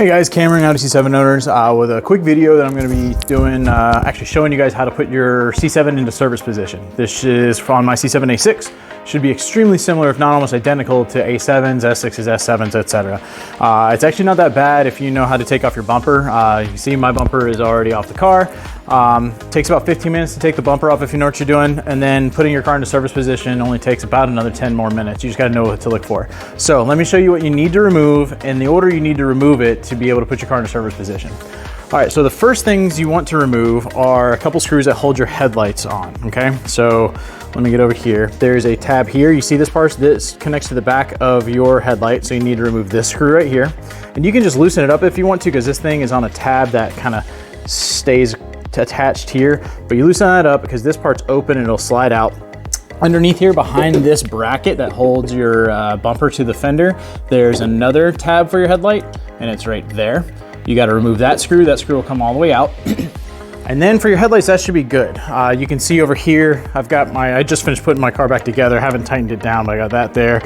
Hey guys, Cameron, Audi C7 owners, with a quick video that I'm going to be doing, actually showing you guys how to put your C7 into service position. This is from my C7 A6. Should be extremely similar, if not almost identical, to A7s, S6s, S7s, etc. It's actually not that bad if you know how to take off your bumper. You can see my bumper is already off the car. Takes about 15 minutes to take the bumper off if you know what you're doing, and then putting your car into service position only takes about another 10 more minutes. You just gotta know what to look for. So let me show you what you need to remove and the order you need to remove it to be able to put your car into service position. All right, so the first things you want to remove are a couple screws that hold your headlights on, okay? So let me get over here. There's a tab here. You see this part? This connects to the back of your headlight, so you need to remove this screw right here. And you can just loosen it up if you want to, because this thing is on a tab that kind of stays attached here. But you loosen that up because this part's open and it'll slide out. Underneath here, behind this bracket that holds your bumper to the fender, there's another tab for your headlight, and it's right there. You got to remove that screw. That screw will come all the way out. And then for your headlights, that should be good. You can see over here, I just finished putting my car back together. I haven't tightened it down, but I got that there.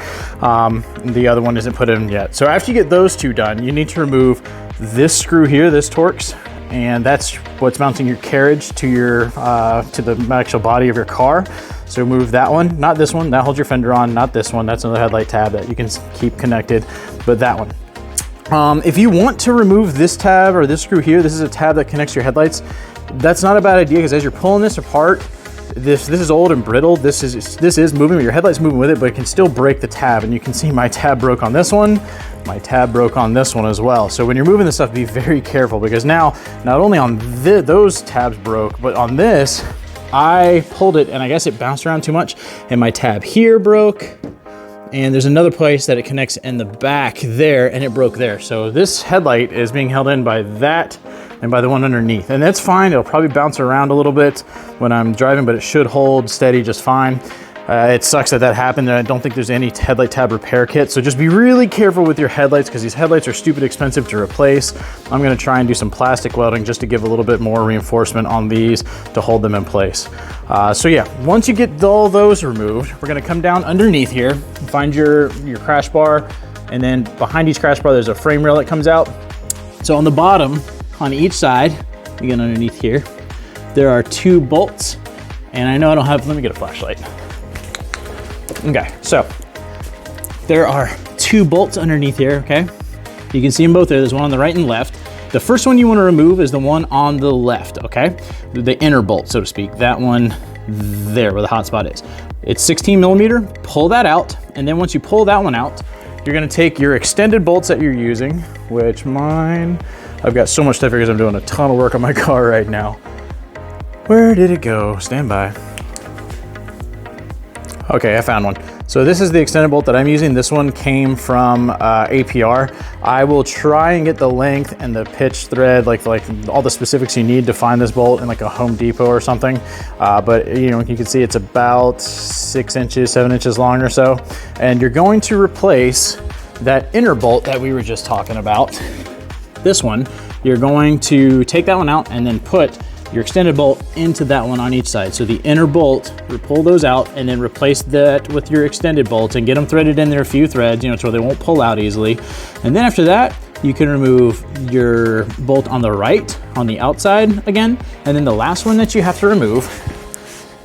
The other one isn't put in yet. So after you get those two done, you need to remove this screw here, this Torx, and that's what's mounting your carriage to your to the actual body of your car. So remove that one, not this one. That holds your fender on, not this one. That's another headlight tab that you can keep connected, but that one. If you want to remove this tab or this screw here, this is a tab that connects your headlights. That's not a bad idea, because as you're pulling this apart, this is old and brittle. This is moving, your headlight's moving with it, but it can still break the tab. And you can see my tab broke on this one. My tab broke on this one as well. So when you're moving this stuff, be very careful, because now, not only on those tabs broke, but on this, I pulled it and I guess it bounced around too much and my tab here broke. And there's another place that it connects in the back there, and it broke there. So this headlight is being held in by that and by the one underneath. And that's fine. It'll probably bounce around a little bit when I'm driving, but it should hold steady just fine. It sucks that happened. I don't think there's any headlight tab repair kit. So just be really careful with your headlights, because these headlights are stupid expensive to replace. I'm gonna try and do some plastic welding just to give a little bit more reinforcement on these to hold them in place. So yeah, once you get all those removed, we're gonna come down underneath here and find your crash bar. And then behind each crash bar, there's a frame rail that comes out. So on the bottom, on each side, you get underneath here, there are two bolts. And I know I don't have, let me get a flashlight. Okay, so there are two bolts underneath here, okay? You can see them both there. There's one on the right and left. The first one you want to remove is the one on the left, okay? The inner bolt, so to speak. That one there where the hot spot is. It's 16 millimeter, pull that out. And then once you pull that one out, you're gonna take your extended bolts that you're using, which mine, I've got so much stuff here because I'm doing a ton of work on my car right now. Where did it go? Stand by. Okay, I found one. So this is the extended bolt that I'm using. This one came from APR. I will try and get the length and the pitch thread, like all the specifics you need to find this bolt in like a Home Depot or something. But you know, you can see it's about 6 inches, 7 inches long or so. And you're going to replace that inner bolt that we were just talking about. This one, you're going to take that one out and then put your extended bolt into that one on each side. So the inner bolt, pull those out and then replace that with your extended bolt and get them threaded in there a few threads, you know, so they won't pull out easily. And then after that, you can remove your bolt on the right, on the outside again. And then the last one that you have to remove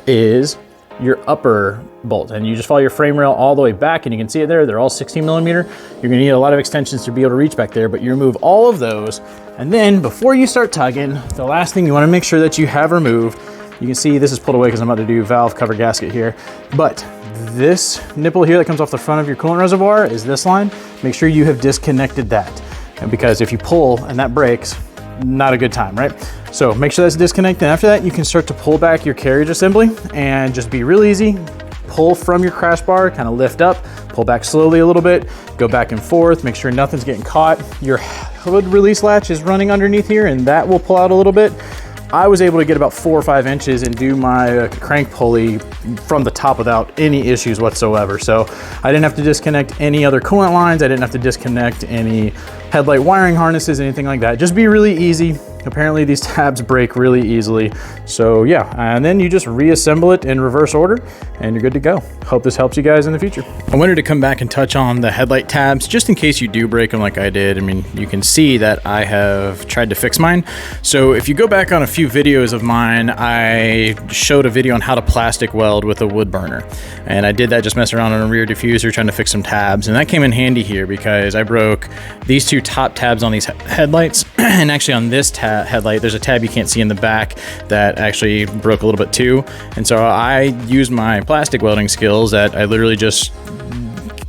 is your upper bolt. And you just follow your frame rail all the way back, and you can see it there. They're all 16 millimeter. You're gonna need a lot of extensions to be able to reach back there, but you remove all of those. And then before you start tugging, the last thing you wanna make sure that you have removed, you can see this is pulled away because I'm about to do valve cover gasket here, but this nipple here that comes off the front of your coolant reservoir is this line. Make sure you have disconnected that. And because if you pull and that breaks, not a good time, right? So make sure that's disconnected. And after that, you can start to pull back your carriage assembly and just be real easy. Pull from your crash bar, kind of lift up, pull back slowly a little bit, go back and forth, make sure nothing's getting caught. Your hood release latch is running underneath here, and that will pull out a little bit. I was able to get about 4 or 5 inches and do my crank pulley from the top without any issues whatsoever. So I didn't have to disconnect any other coolant lines. I didn't have to disconnect any headlight wiring harnesses, anything like that. Just be really easy. Apparently these tabs break really easily. So yeah, and then you just reassemble it in reverse order and you're good to go. Hope this helps you guys in the future. I wanted to come back and touch on the headlight tabs just in case you do break them like I did. I mean, you can see that I have tried to fix mine. So if you go back on a few videos of mine, I showed a video on how to plastic weld with a wood burner. And I did that just messing around on a rear diffuser trying to fix some tabs. And that came in handy here because I broke these two top tabs on these headlights. And actually on this headlight, there's a tab you can't see in the back that actually broke a little bit too. And so I used my plastic welding skills that I literally just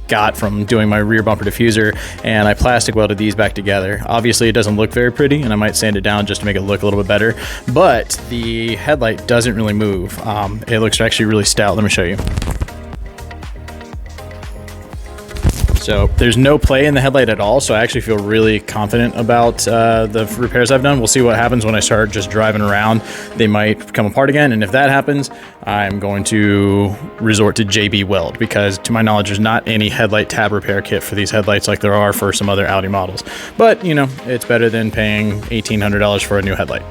got from doing my rear bumper diffuser, and I plastic welded these back together. Obviously it doesn't look very pretty and I might sand it down just to make it look a little bit better, but the headlight doesn't really move. It looks actually really stout. Let me show you. So there's no play in the headlight at all, so I actually feel really confident about the repairs I've done. We'll see what happens when I start just driving around. They might come apart again, and if that happens, I'm going to resort to JB Weld, because to my knowledge, there's not any headlight tab repair kit for these headlights like there are for some other Audi models. But, you know, it's better than paying $1,800 for a new headlight.